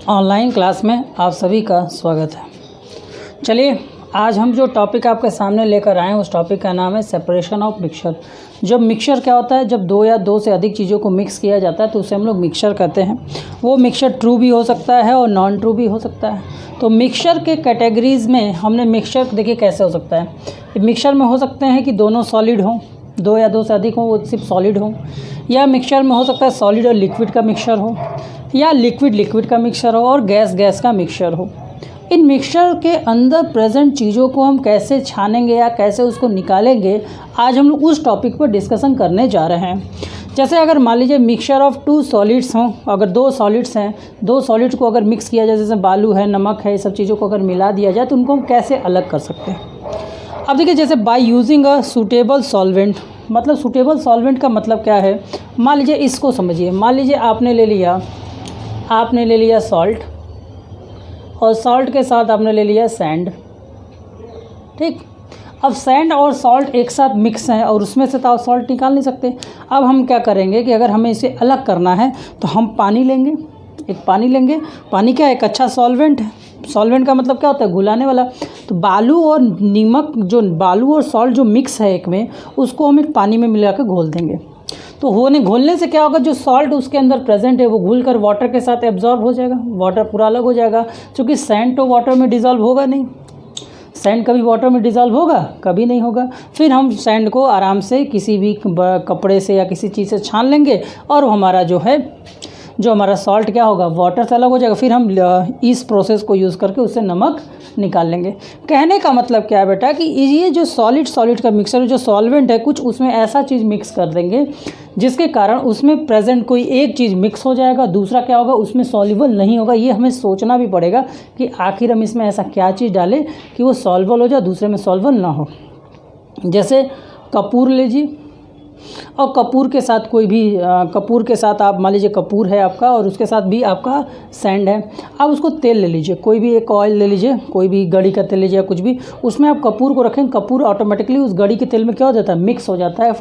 Online class में आप सभी का स्वागत है। चलिए आज हम जो टॉपिक आपके सामने लेकर आए हैं उस टॉपिक का नाम है सेपरेशन ऑफ मिक्सचर। जब मिक्सचर क्या होता है, जब दो या दो से अधिक चीज़ों को मिक्स किया जाता है तो उसे हम लोग मिक्सचर कहते हैं। वो मिक्सचर ट्रू भी हो सकता है और नॉन ट्रू भी हो सकता है। तो मिक्सचर के कैटेगरीज़ में हमने मिक्सचर देखिए कैसे हो सकता है। मिक्सचर में हो सकते हैं कि दोनों सॉलिड हों, दो या दो से अधिक हों, वो सिर्फ सॉलिड हों, या मिक्सचर में हो सकता है सॉलिड और लिक्विड का मिक्सचर हो, या लिक्विड लिक्विड का मिक्सचर हो, और गैस गैस का मिक्सचर हो। इन मिक्सचर के अंदर प्रेजेंट चीज़ों को हम कैसे छानेंगे या कैसे उसको निकालेंगे, आज हम लोग उस टॉपिक पर डिस्कशन करने जा रहे हैं। जैसे अगर मान लीजिए मिक्सचर ऑफ टू सॉलिड्स हों, अगर दो सॉलिड्स हैं, दो सॉलिड्स को अगर मिक्स किया जाए, जैसे बालू है, नमक है, ये सब चीज़ों को अगर मिला दिया जाए तो उनको हम कैसे अलग कर सकते हैं। अब देखिए जैसे by using a suitable solvent, मतलब सूटेबल सॉल्वेंट का मतलब क्या है। मान लीजिए इसको समझिए, मान लीजिए आपने ले लिया सॉल्ट, और सॉल्ट के साथ आपने ले लिया सैंड। ठीक, अब सैंड और सॉल्ट एक साथ मिक्स हैं और उसमें से तो आप सॉल्ट निकाल नहीं सकते। अब हम क्या करेंगे कि अगर हमें इसे अलग करना है तो हम पानी लेंगे, पानी क्या है, एक अच्छा सॉल्वेंट है। सॉल्वेंट का मतलब क्या होता है, घुलाने वाला। तो बालू और नीमक, जो बालू और सॉल्ट जो मिक्स है एक में, उसको हम एक पानी में मिला कर घोल देंगे। तो घोलने से क्या होगा, जो सॉल्ट उसके अंदर प्रेजेंट है वो घुल कर वाटर के साथ एब्जॉर्ब हो जाएगा, वाटर पूरा अलग हो जाएगा। क्योंकि सैंड तो वाटर में डिज़ोल्व होगा नहीं, सैंड कभी वाटर में डिज़ोल्व होगा, कभी नहीं होगा। फिर हम सैंड को आराम से किसी भी कपड़े से या किसी चीज़ से छान लेंगे और हमारा जो हमारा सॉल्ट क्या होगा, वाटर से अलग हो जाएगा। फिर हम इस प्रोसेस को यूज़ करके उससे नमक निकाल लेंगे। कहने का मतलब क्या है बेटा कि ये जो सॉलिड का मिक्सर जो सॉल्वेंट है, कुछ उसमें ऐसा चीज़ मिक्स कर देंगे जिसके कारण उसमें प्रेजेंट कोई एक चीज़ मिक्स हो जाएगा, दूसरा क्या होगा उसमें सॉल्युबल नहीं होगा। ये हमें सोचना भी पड़ेगा कि आखिर हम इसमें ऐसा क्या चीज़ डालें कि वो सॉल्युबल हो जाए, दूसरे में सॉल्युबल ना हो। जैसे कपूर लीजिए, और कपूर के साथ कपूर के साथ आप मान लीजिए कपूर है आपका और उसके साथ भी आपका सैंड है। आप उसको तेल ले लीजिए, कोई भी एक ऑयल ले लीजिए, कोई भी गड़ी का तेल लीजिए या कुछ भी, उसमें आप कपूर को रखें। कपूर ऑटोमेटिकली उस गड़ी के तेल में क्या हो जाता है, मिक्स हो जाता है।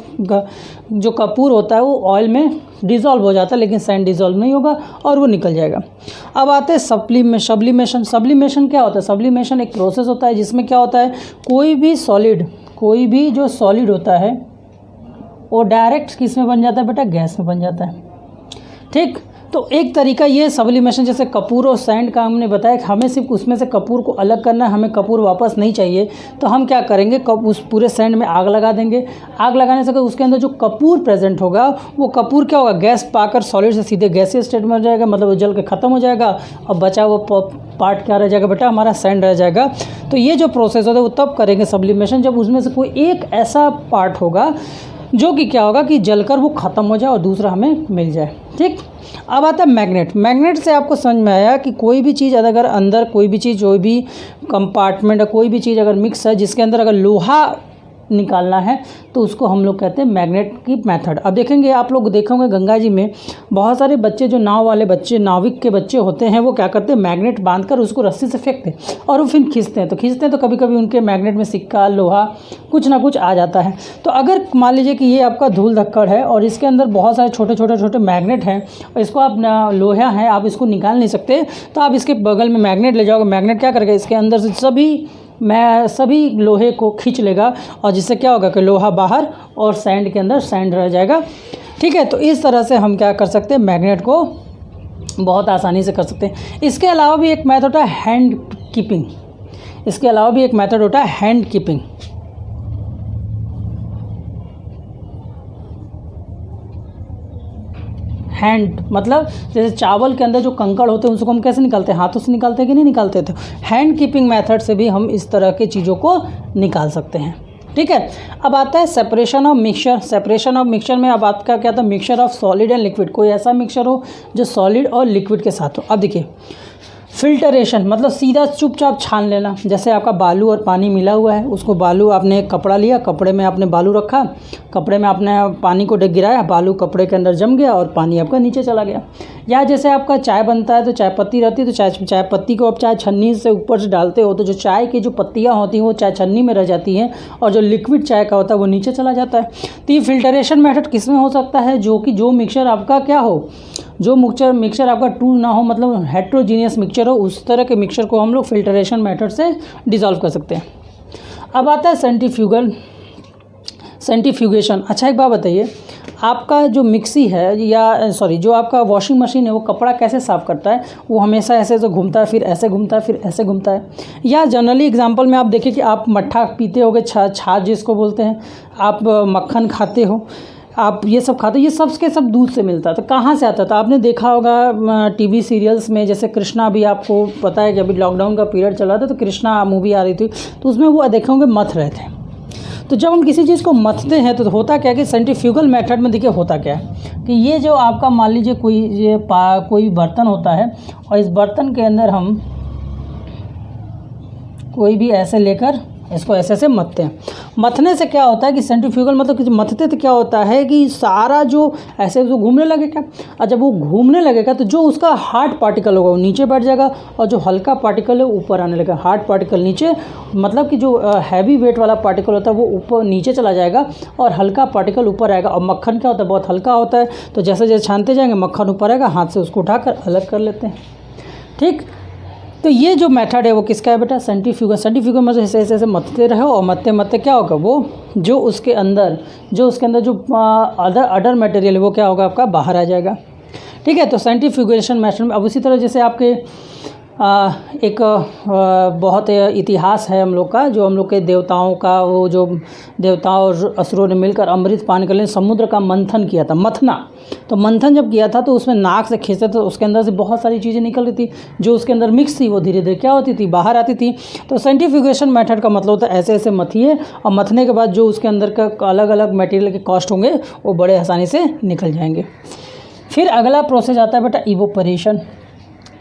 जो कपूर होता है वो ऑयल में डिज़ोल्व हो जाता है, लेकिन सैंड डिज़ोल्व नहीं होगा और वो निकल जाएगा। अब आते हैं सब्लिमेशन। सब्लिमेशन क्या होता है, सब्लिमेशन एक प्रोसेस होता है जिसमें क्या होता है, कोई भी जो सॉलिड होता है वो डायरेक्ट किस में बन जाता है बेटा, गैस में बन जाता है। ठीक, तो एक तरीका ये सब्लिमेशन, जैसे कपूर और सैंड का हमने बताया कि हमें सिर्फ उसमें से कपूर को अलग करना है, हमें कपूर वापस नहीं चाहिए। तो हम क्या करेंगे, उस पूरे सैंड में आग लगा देंगे। आग लगाने से उसके अंदर जो कपूर प्रेजेंट होगा वो कपूर क्या होगा, गैस पाकर सॉलिड से सीधे गैसीय स्टेट में हो जाएगा, मतलब वो जल के ख़त्म हो जाएगा और बचा वो पार्ट क्या रह जाएगा बेटा, हमारा सैंड रह जाएगा। तो ये जो प्रोसेस होता है वो तब करेंगे सब्लिमेशन जब उसमें से कोई एक ऐसा पार्ट होगा जो कि क्या होगा कि जलकर वो ख़त्म हो जाए और दूसरा हमें मिल जाए। ठीक, अब आता है मैग्नेट से आपको समझ में आया कि कोई भी चीज़ अगर अंदर कोई भी कंपार्टमेंट, कोई भी चीज़ अगर मिक्स है जिसके अंदर अगर लोहा निकालना है तो उसको हम लोग कहते हैं मैग्नेट की मेथड। अब देखेंगे, आप लोग देखेंगे गंगा जी में बहुत सारे बच्चे, जो नाव वाले बच्चे, नाविक के बच्चे होते हैं, वो क्या करते हैं, मैग्नेट बांधकर उसको रस्सी से फेंकते हैं और वो फिर खींचते हैं तो कभी कभी उनके मैग्नेट में सिक्का, लोहा, कुछ ना कुछ आ जाता है। तो अगर मान लीजिए कि ये आपका धूल धक्कड़ है और इसके अंदर बहुत सारे छोटे मैग्नेट हैं और इसको आप लोहा है, आप इसको निकाल नहीं सकते, तो आप इसके बगल में मैग्नेट ले जाओगे। मैग्नेट क्या करेगा, इसके अंदर से सभी लोहे को खींच लेगा और जिससे क्या होगा कि लोहा बाहर और सैंड के अंदर सैंड रह जाएगा। ठीक है, तो इस तरह से हम क्या कर सकते हैं, मैग्नेट को बहुत आसानी से कर सकते हैं। इसके अलावा भी एक मेथड होता है हैंड कीपिंग। हैंड मतलब जैसे चावल के अंदर जो कंकड़ होते हैं उसको हम कैसे निकालते हैं, हाथों से निकालते हैं कि नहीं निकालते थे। हैंड कीपिंग मेथड से भी हम इस तरह की चीज़ों को निकाल सकते हैं। ठीक है, अब आता है सेपरेशन ऑफ मिक्सचर में अब आपका क्या था, mixture of solid and liquid. कोई ऐसा मिक्सचर हो जो सॉलिड और लिक्विड के साथ हो। अब देखिए फिल्टरेशन मतलब सीधा चुपचाप छान लेना। जैसे आपका बालू और पानी मिला हुआ है, उसको बालू आपने एक कपड़ा लिया, कपड़े में आपने बालू रखा, कपड़े में आपने पानी को गिराया, बालू कपड़े के अंदर जम गया और पानी आपका नीचे चला गया। या जैसे आपका चाय बनता है तो चाय पत्ती रहती है, तो चाय पत्ती को आप चाय छन्नी से ऊपर से डालते हो तो जो चाय की जो पत्तियाँ होती हैं वो चाय छन्नी में रह जाती हैं और जो लिक्विड चाय का होता है वो नीचे चला जाता है। तो ये फिल्टरेशन मेथड किस में हो सकता है, जो मिक्सचर आपका क्या हो, जो मिक्सचर आपका ट्रू ना हो, मतलब हेट्रोजीनियस मिक्सचर हो, उस तरह के मिक्सचर को हम लोग फिल्टरेशन मेथड से डिज़ोल्व कर सकते हैं। अब आता है सेंट्रीफ्यूगेशन। अच्छा एक बात बताइए, आपका जो मिक्सी है जो आपका वॉशिंग मशीन है वो कपड़ा कैसे साफ़ करता है? वो हमेशा ऐसे जो घूमता है, फिर ऐसे घूमता है, फिर ऐसे घूमता है। या जनरली एग्जांपल में आप देखिए कि आप मट्ठा पीते होगे, छाछ जिसको बोलते हैं, आप मक्खन खाते हो, आप ये सब खाते हो, ये सब के सब दूध से मिलता है। तो कहाँ से आता था? आपने देखा होगा टीवी सीरियल्स में, जैसे कृष्णा, भी आपको पता है कि अभी लॉकडाउन का पीरियड चला था तो कृष्णा मूवी आ रही थी, तो उसमें वो देखे होंगे मथ रहे थे। तो जब हम किसी चीज़ को मथते हैं तो होता क्या है कि सेंट्रीफ्यूगल मेथड में देखिए होता क्या है कि ये जो आपका मान लीजिए कोई बर्तन होता है और इस बर्तन के अंदर हम कोई भी ऐसे लेकर इसको ऐसे मथते हैं। मथने से क्या होता है कि सेंट्रीफ्यूगल मतलब कि मथते तो क्या होता है कि सारा जो ऐसे जो घूमने लगेगा, और जब वो घूमने लगेगा तो जो उसका हार्ड पार्टिकल होगा वो नीचे बैठ जाएगा और जो हल्का पार्टिकल है ऊपर आने लगेगा। हार्ड पार्टिकल नीचे, मतलब कि जो हैवी वेट वाला पार्टिकल होता है वो ऊपर नीचे चला जाएगा और हल्का पार्टिकल ऊपर आएगा। और मक्खन क्या होता है, बहुत हल्का होता है, तो जैसे जैसे छानते जाएंगे मक्खन ऊपर आएगा, हाथ से उसको उठाकर अलग कर लेते हैं। ठीक, तो ये जो मेथड है वो किसका है बेटा? सेंट्रीफ्यूगल मतलब ऐसे मथते रहो और मथते मथते क्या होगा, वो जो उसके अंदर जो अदर मटेरियल है वो क्या होगा, आपका बाहर आ जाएगा। ठीक है, तो सेंट्रीफ्यूगेशन मेथड में अब उसी तरह जैसे आपके एक बहुत इतिहास है हम लोग का, जो हम लोग के देवताओं का, वो जो देवताओं और असुरों ने मिलकर अमृत पान करने समुद्र का मंथन किया था, मथना। तो मंथन जब किया था तो उसमें नाक से खींचते तो उसके अंदर से बहुत सारी चीज़ें निकल रही थी, जो उसके अंदर मिक्स थी वो धीरे धीरे क्या होती थी, बाहर आती थी। तो सेंट्रीफ्यूगेशन मेथड का मतलब होता है ऐसे ऐसे मथिए और मथने के बाद जो उसके अंदर का अलग अलग मटेरियल के कॉस्ट होंगे वो बड़े आसानी से निकल जाएंगे। फिर अगला प्रोसेस आता है बेटा इवोपरेशन।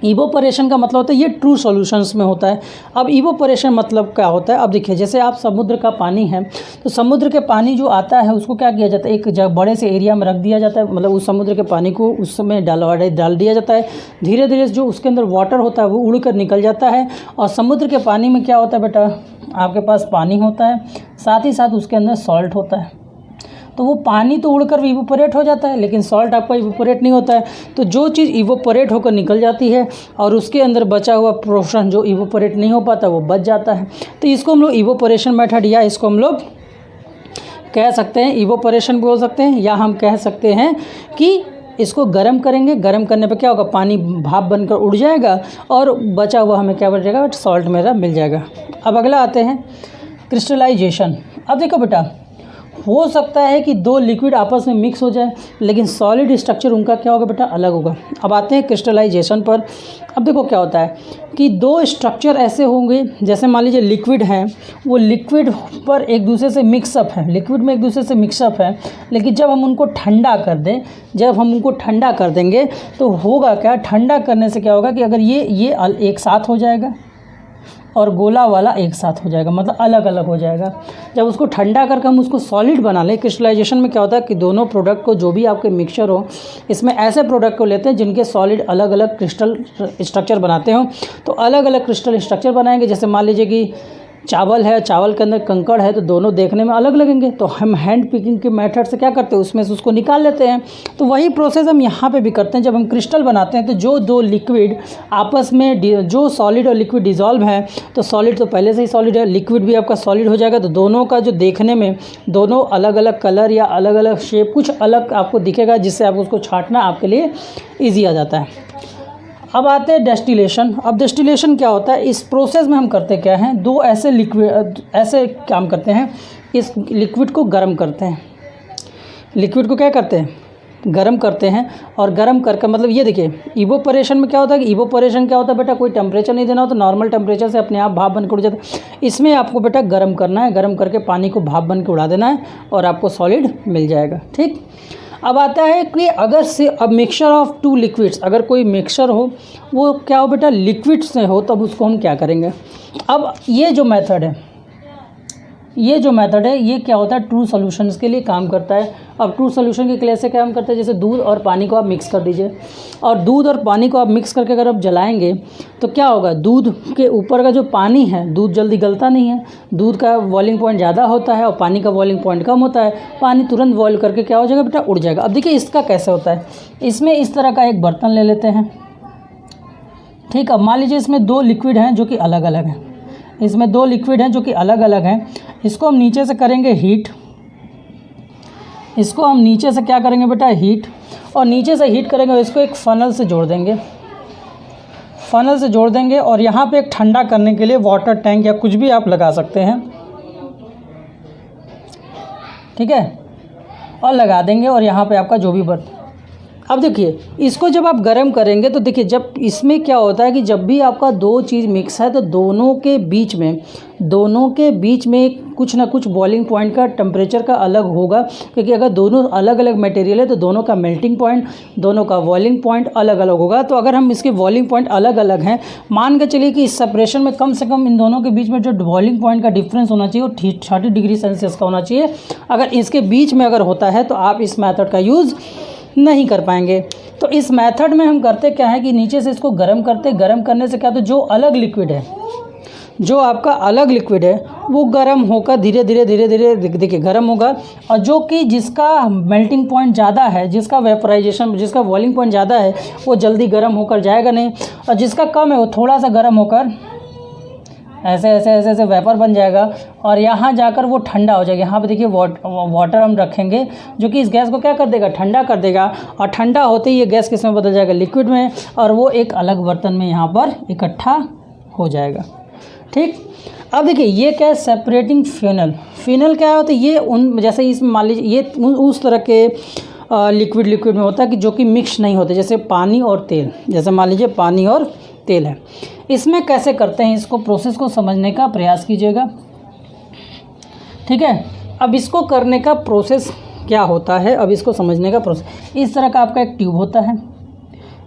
इवोपरेशन का मतलब होता है ये ट्रू सॉल्यूशंस में होता है। अब इवोपरेशन मतलब क्या होता है, अब देखिए जैसे आप समुद्र का पानी है तो समुद्र के पानी जो आता है उसको क्या किया जाता है, एक जगह बड़े से एरिया में रख दिया जाता है, मतलब उस समुद्र के पानी को उस समय डाल दिया जाता है। धीरे धीरे जो उसके अंदर वाटर होता है वो उड़ कर निकल जाता है और समुद्र के पानी में क्या होता है बेटा, आपके पास पानी होता है, साथ ही साथ उसके अंदर सॉल्ट होता है। तो वो पानी तो उड़कर इवोपरेट हो जाता है, लेकिन सॉल्ट आपका इवोपरेट नहीं होता है। तो जो चीज़ इवोपरेट होकर निकल जाती है और उसके अंदर बचा हुआ पोर्शन जो इवोपरेट नहीं हो पाता वो बच जाता है। तो इसको हम लोग इवोपरेशन मेथड या इसको हम लोग कह सकते हैं इवोपरेशन बोल सकते हैं, या हम कह सकते हैं कि इसको गर्म करेंगे, गर्म करने पे क्या होगा, पानी भाप बनकर उड़ जाएगा और बचा हुआ हमें क्या बच जाएगा, सॉल्ट मेरा मिल जाएगा। अब अगला आते हैं क्रिस्टलाइजेशन। अब देखो बेटा, हो सकता है कि दो लिक्विड आपस में मिक्स हो जाए लेकिन सॉलिड स्ट्रक्चर उनका क्या होगा बेटा, अलग होगा। अब आते हैं क्रिस्टलाइजेशन पर। अब देखो क्या होता है कि दो स्ट्रक्चर ऐसे होंगे, जैसे मान लीजिए लिक्विड है, वो लिक्विड पर एक दूसरे से मिक्सअप है, लिक्विड में एक दूसरे से मिक्सअप है, लेकिन जब हम उनको ठंडा कर दें, जब हम उनको ठंडा कर देंगे तो होगा क्या, ठंडा करने से क्या होगा कि अगर ये एक साथ हो जाएगा और गोला वाला एक साथ हो जाएगा, मतलब अलग अलग हो जाएगा। जब उसको ठंडा करके हम उसको सॉलिड बना लें, क्रिस्टलाइजेशन में क्या होता है कि दोनों प्रोडक्ट को, जो भी आपके मिक्सचर हो, इसमें ऐसे प्रोडक्ट को लेते हैं जिनके सॉलिड अलग अलग क्रिस्टल स्ट्रक्चर बनाते हो। तो अलग अलग क्रिस्टल स्ट्रक्चर बनाएंगे। जैसे मान लीजिए कि चावल है, चावल के अंदर कंकड़ है, तो दोनों देखने में अलग लगेंगे, तो हम हैंड पिकिंग के मेथड से क्या करते हैं, उसमें से उसको निकाल लेते हैं। तो वही प्रोसेस हम यहाँ पे भी करते हैं। जब हम क्रिस्टल बनाते हैं तो जो दो लिक्विड आपस में, जो सॉलिड और लिक्विड डिज़ोल्व है, तो सॉलिड तो पहले से ही सॉलिड है, लिक्विड भी आपका सॉलिड हो जाएगा। तो दोनों का जो देखने में दोनों अलग अलग कलर या अलग अलग शेप कुछ अलग आपको दिखेगा, जिससे आप उसको छांटना आपके लिए ईजी आ जाता है। अब आते हैं डेस्टिलेशन। अब डेस्टिलेशन क्या होता है, इस प्रोसेस में हम करते क्या हैं, दो ऐसे लिक्विड ऐसे काम करते हैं, इस लिक्विड को गर्म करते हैं, लिक्विड को क्या करते हैं, गर्म करते हैं। और गर्म करके मतलब ये देखिए इवोपरेशन में क्या होता है कि इवोपरेशन क्या होता है बेटा, कोई टेम्परेचर नहीं देना हो, तो नॉर्मल टेम्परेचर से अपने आप भाप बन के उड़ जाता है। इसमें आपको बेटा गर्म करना है, गर्म करके पानी को भाप बन के उड़ा देना है और आपको सॉलिड मिल जाएगा। ठीक, अब आता है कि अगर से अब मिक्सचर ऑफ टू लिक्विड्स, अगर कोई मिक्सचर हो वो क्या हो बेटा लिक्विड से हो, तब उसको हम क्या करेंगे। अब ये जो मेथड है ये क्या होता है, ट्रू सॉल्यूशंस के लिए काम करता है। अब ट्रू सॉल्यूशन के लिए से काम करता है, जैसे दूध और पानी को आप मिक्स कर दीजिए, और दूध और पानी को आप मिक्स करके अगर आप जलाएंगे तो क्या होगा, दूध के ऊपर का जो पानी है, दूध जल्दी गलता नहीं है, दूध का बॉइलिंग पॉइंट ज़्यादा होता है और पानी का बॉइलिंग पॉइंट कम होता है, पानी तुरंत बॉयल करके क्या हो जाएगा बेटा, उड़ जाएगा। अब देखिए इसका कैसे होता है, इसमें इस तरह का एक बर्तन ले लेते हैं, ठीक। अब मान लीजिए इसमें दो लिक्विड हैं जो कि अलग अलग हैं, इसमें दो लिक्विड हैं जो कि अलग अलग हैं, इसको हम नीचे से करेंगे हीट, इसको हम नीचे से क्या करेंगे बेटा, हीट, और नीचे से हीट करेंगे और इसको एक फ़नल से जोड़ देंगे, फ़नल से जोड़ देंगे, और यहाँ पे एक ठंडा करने के लिए वाटर टैंक या कुछ भी आप लगा सकते हैं, ठीक है, और लगा देंगे, और यहाँ पे आपका जो भी बर्तन। अब देखिए इसको जब आप गर्म करेंगे तो देखिए जब इसमें क्या होता है कि जब भी आपका दो चीज़ मिक्स है तो दोनों के बीच में कुछ ना कुछ बॉइलिंग पॉइंट का टेम्परेचर का अलग होगा, क्योंकि अगर दोनों अलग अलग मटेरियल है तो दोनों का मेल्टिंग पॉइंट, दोनों का बॉइलिंग पॉइंट अलग अलग होगा। तो अगर हम इसके बॉइलिंग पॉइंट अलग अलग हैं, मान के चलिए कि इस सेपरेशन में कम से कम इन दोनों के बीच में जो बॉइलिंग पॉइंट का डिफरेंस होना चाहिए वो 30 डिग्री सेल्सियस का होना चाहिए। अगर इसके बीच में अगर होता है तो आप इस मेथड का यूज़ नहीं कर पाएंगे। तो इस मेथड में हम करते क्या है कि नीचे से इसको गर्म करते, गर्म करने से क्या, तो जो अलग लिक्विड है, जो आपका अलग लिक्विड है वो गर्म होकर धीरे धीरे देखिए गर्म होगा, और जो कि जिसका मेल्टिंग पॉइंट ज़्यादा है, जिसका वेपराइजेशन, जिसका बॉइलिंग पॉइंट ज़्यादा है वो जल्दी गर्म होकर जाएगा नहीं, और जिसका कम है वो थोड़ा सा गर्म होकर ऐसे वेपर बन जाएगा, और यहाँ जाकर वो ठंडा हो जाएगा। यहाँ पे देखिए वाटर हम रखेंगे जो कि इस गैस को क्या कर देगा, ठंडा कर देगा, और ठंडा होते ही ये गैस किस में बदल जाएगा, लिक्विड में, और वो एक अलग बर्तन में यहाँ पर इकट्ठा हो जाएगा, ठीक। अब देखिए ये क्या है, सेपरेटिंग फ्यूनल क्या होता है, ये उन जैसे इसमें मान लीजिए ये उस तरह के लिक्विड में होता है कि जो कि मिक्स नहीं होते, जैसे पानी और तेल, जैसे मान लीजिए पानी और तेल है। इसमें कैसे करते हैं, इसको प्रोसेस को समझने का प्रयास कीजिएगा, ठीक है। अब इसको करने का प्रोसेस क्या होता है, अब इसको समझने का प्रोसेस, इस तरह का आपका एक ट्यूब होता है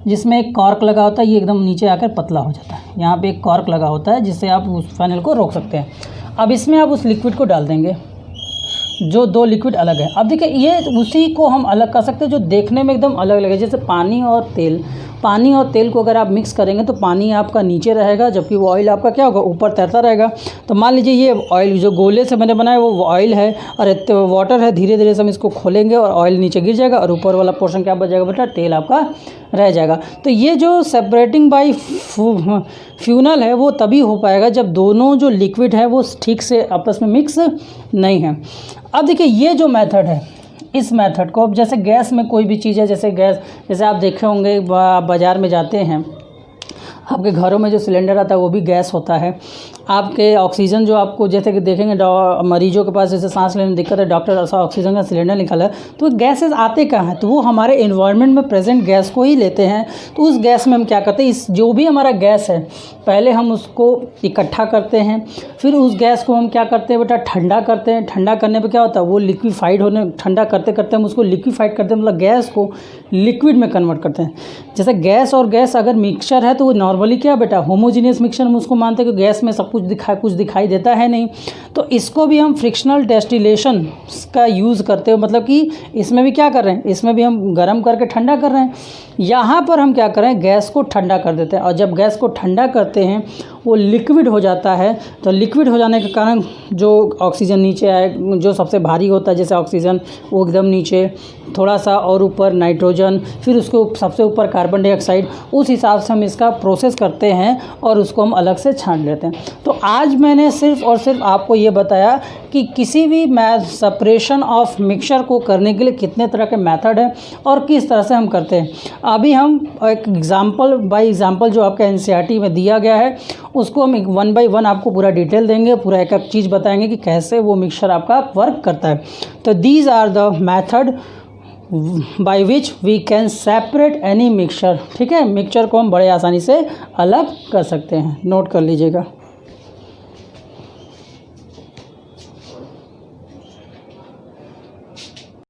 जिसमें एक कॉर्क लगा होता है, ये एकदम नीचे आकर पतला हो जाता है, यहाँ पे एक कॉर्क लगा होता है जिससे आप उस फैनल को रोक सकते हैं। अब इसमें आप उस लिक्विड को डाल देंगे, जो दो लिक्विड अलग है। अब देखिए ये उसी को हम अलग कर सकते हैं जो देखने में एकदम अलग अलग है, जैसे पानी और तेल को अगर आप मिक्स करेंगे तो पानी आपका नीचे रहेगा, जबकि वो ऑयल आपका क्या होगा, ऊपर तैरता रहेगा। तो मान लीजिए ये ऑयल जो गोले से मैंने बनाया वो ऑयल है और वाटर है, धीरे धीरे से हम इसको खोलेंगे और ऑयल नीचे गिर जाएगा और ऊपर वाला पोर्शन क्या बच जाएगा बेटा, तेल आपका रह जाएगा। तो ये जो सेपरेटिंग बाय फ्यूनल है वो तभी हो पाएगा जब दोनों जो लिक्विड है वो ठीक से आपस में मिक्स नहीं है। अब देखिए ये जो मेथड है, इस मेथड को अब जैसे गैस में कोई भी चीज़ है, जैसे आप देखे होंगे बाज़ार में जाते हैं, आपके घरों में जो सिलेंडर आता है वो भी गैस होता है। आपके ऑक्सीजन जो आपको जैसे कि देखेंगे मरीजों के पास जैसे सांस लेने में दिक्कत है, डॉक्टर ऐसा ऑक्सीजन का सिलेंडर निकाला है, तो गैसेस आते कहाँ हैं, तो वो हमारे एनवायरनमेंट में प्रेजेंट गैस को ही लेते हैं। तो उस गैस में हम क्या करते हैं, इस जो भी हमारा गैस है पहले हम उसको इकट्ठा करते हैं, फिर उस गैस को हम क्या करते हैं बेटा, ठंडा करते हैं। ठंडा करने पर क्या होता है, वो लिक्विफाइड होने, ठंडा करते करते हम उसको लिक्विफाइड करते हैं, मतलब गैस को लिक्विड में कन्वर्ट करते हैं। जैसे गैस और गैस अगर मिक्सचर है तो वो नॉर्मली क्या बेटा, होमोजीनियस मिक्सचर हम उसको मानते हैं कि गैस में सब कुछ दिखाई देता है नहीं। तो इसको भी हम फ्रिक्शनल डेस्टिलेशन का यूज़ करते हो, मतलब कि इसमें भी क्या कर रहे हैं, इसमें भी हम गर्म करके ठंडा कर रहे हैं। यहाँ पर हम क्या करें, गैस को ठंडा कर देते हैं, और जब गैस को ठंडा करते हैं वो लिक्विड हो जाता है। तो लिक्विड हो जाने के कारण जो ऑक्सीजन नीचे आए, जो सबसे भारी होता है जैसे ऑक्सीजन वो एकदम नीचे, थोड़ा सा और ऊपर नाइट्रोजन, फिर उसके सबसे ऊपर कार्बन डाइऑक्साइड, उस हिसाब से हम इसका प्रोसेस करते हैं और उसको हम अलग से छान लेते हैं। तो आज मैंने सिर्फ और सिर्फ आपको ये बताया कि किसी भी सेपरेशन ऑफ मिक्सचर को करने के लिए कितने तरह के मेथड हैं और किस तरह से हम करते हैं। अभी हम एक एग्जाम्पल बाय एग्जाम्पल जो आपका एनसीईआरटी में दिया गया है उसको हम 1 बाय 1 आपको पूरा डिटेल देंगे, पूरा एक एक चीज़ बताएंगे कि कैसे वो मिक्सचर आपका वर्क करता है। तो these are the method by which we can separate any mixture. ठीक है, मिक्सचर को हम बड़े आसानी से अलग कर सकते हैं, नोट कर लीजिएगा।